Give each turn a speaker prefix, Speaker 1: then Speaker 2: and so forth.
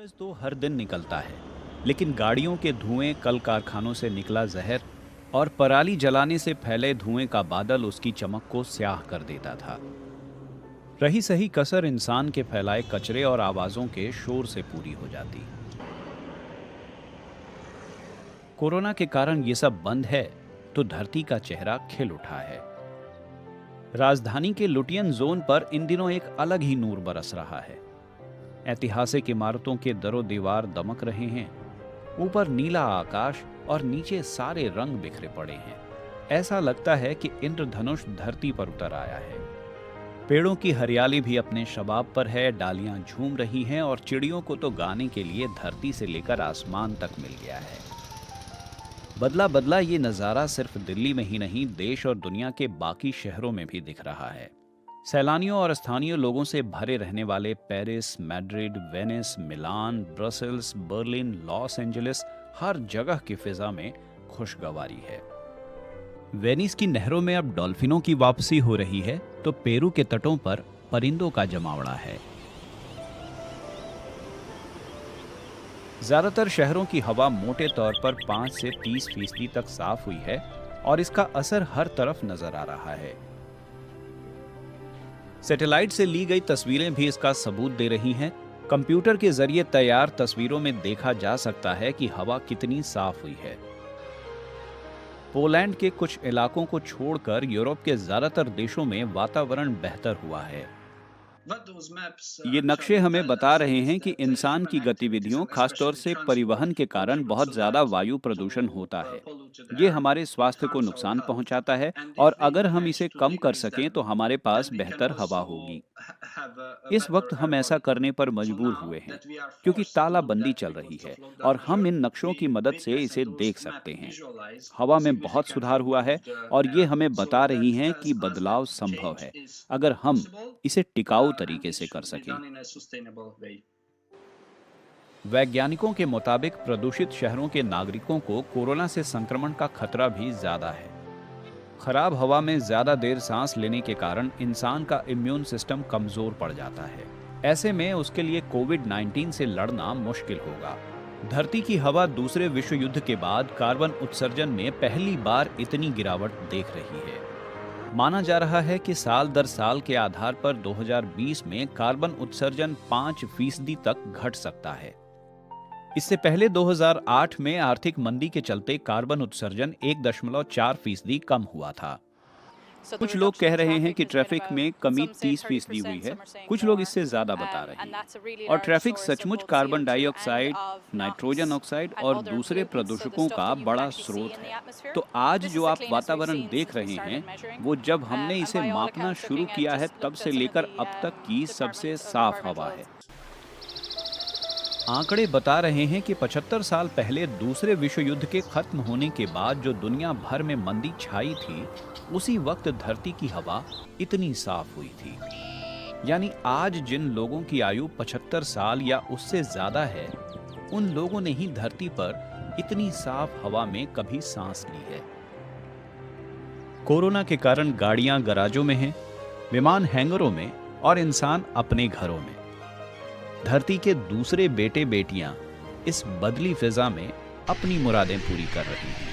Speaker 1: सूरज तो हर दिन निकलता है, लेकिन गाड़ियों के धुएं, कल कारखानों से निकला जहर और पराली जलाने से फैले धुएं का बादल उसकी चमक को स्याह कर देता था। रही सही कसर इंसान के फैलाए कचरे और आवाजों के शोर से पूरी हो जाती। कोरोना के कारण ये सब बंद है तो धरती का चेहरा खिल उठा है। राजधानी के लुटियन जोन पर इन दिनों एक अलग ही नूर बरस रहा है। ऐतिहासिक इमारतों के दरो दीवार दमक रहे हैं, ऊपर नीला आकाश और नीचे सारे रंग बिखरे पड़े हैं। ऐसा लगता है कि इंद्रधनुष धरती पर उतर आया है। पेड़ों की हरियाली भी अपने शबाब पर है, डालियां झूम रही हैं और चिड़ियों को तो गाने के लिए धरती से लेकर आसमान तक मिल गया है। बदला बदला ये नज़ारा सिर्फ दिल्ली में ही नहीं, देश और दुनिया के बाकी शहरों में भी दिख रहा है। सैलानियों और स्थानीय लोगों से भरे रहने वाले पेरिस, मैड्रिड, वेनिस, मिलान, ब्रसेल्स, बर्लिन, लॉस एंजलिस, हर जगह की फिजा में खुशगवारी है। वेनिस की नहरों में अब डॉल्फिनों की वापसी हो रही है तो पेरू के तटों पर परिंदों का जमावड़ा है। ज्यादातर शहरों की हवा मोटे तौर पर 5 से 30% तक साफ हुई है और इसका असर हर तरफ नजर आ रहा है। सैटेलाइट से ली गई तस्वीरें भी इसका सबूत दे रही हैं। कंप्यूटर के जरिए तैयार तस्वीरों में देखा जा सकता है कि हवा कितनी साफ हुई है। पोलैंड के कुछ इलाकों को छोड़कर यूरोप के ज्यादातर देशों में वातावरण बेहतर हुआ है। ये नक्शे हमें बता रहे हैं कि इंसान की गतिविधियों, खासतौर से परिवहन के कारण बहुत ज्यादा वायु प्रदूषण होता है। ये हमारे स्वास्थ्य को नुकसान पहुंचाता है और अगर हम इसे कम कर सकें तो हमारे पास बेहतर हवा होगी। इस वक्त हम ऐसा करने पर मजबूर हुए हैं क्योंकि तालाबंदी चल रही है और हम इन नक्शों की मदद से इसे देख सकते हैं। हवा में बहुत सुधार हुआ है और ये हमें बता रही हैं कि बदलाव संभव है अगर हम इसे टिकाऊ तरीके से कर सकें। वैज्ञानिकों के मुताबिक प्रदूषित शहरों के नागरिकों को कोरोना से संक्रमण का खतरा भी ज्यादा है। खराब हवा में ज्यादा देर सांस लेने के कारण इंसान का इम्यून सिस्टम कमजोर पड़ जाता है। ऐसे में उसके लिए कोविड-19 से लड़ना मुश्किल होगा। धरती की हवा दूसरे विश्व युद्ध के बाद कार्बन उत्सर्जन में पहली बार इतनी गिरावट देख रही है। माना जा रहा है कि साल दर साल के आधार पर 2020 में कार्बन उत्सर्जन 5% तक घट सकता है। इससे पहले 2008 में आर्थिक मंदी के चलते कार्बन उत्सर्जन 1.4% कम हुआ था। कुछ लोग कह रहे हैं कि ट्रैफिक में कमी 30% हुई है, कुछ लोग इससे ज्यादा बता रहे हैं। और ट्रैफिक सचमुच कार्बन डाइऑक्साइड, नाइट्रोजन ऑक्साइड और दूसरे प्रदूषकों का बड़ा स्रोत है। तो आज जो आप वातावरण देख रहे हैं, वो जब हमने इसे मापना शुरू किया है तब से लेकर अब तक की सबसे साफ हवा है। आंकड़े बता रहे हैं कि 75 साल पहले दूसरे विश्व युद्ध के खत्म होने के बाद जो दुनिया भर में मंदी छाई थी, उसी वक्त धरती की हवा इतनी साफ हुई थी। यानी आज जिन लोगों की आयु 75 साल या उससे ज्यादा है, उन लोगों ने ही धरती पर इतनी साफ हवा में कभी सांस ली है। कोरोना के कारण गाड़ियां गराजों में हैं, विमान हैंगरों में और इंसान अपने घरों में। धरती के दूसरे बेटे बेटियां इस बदली फिजा में अपनी मुरादें पूरी कर रही हैं।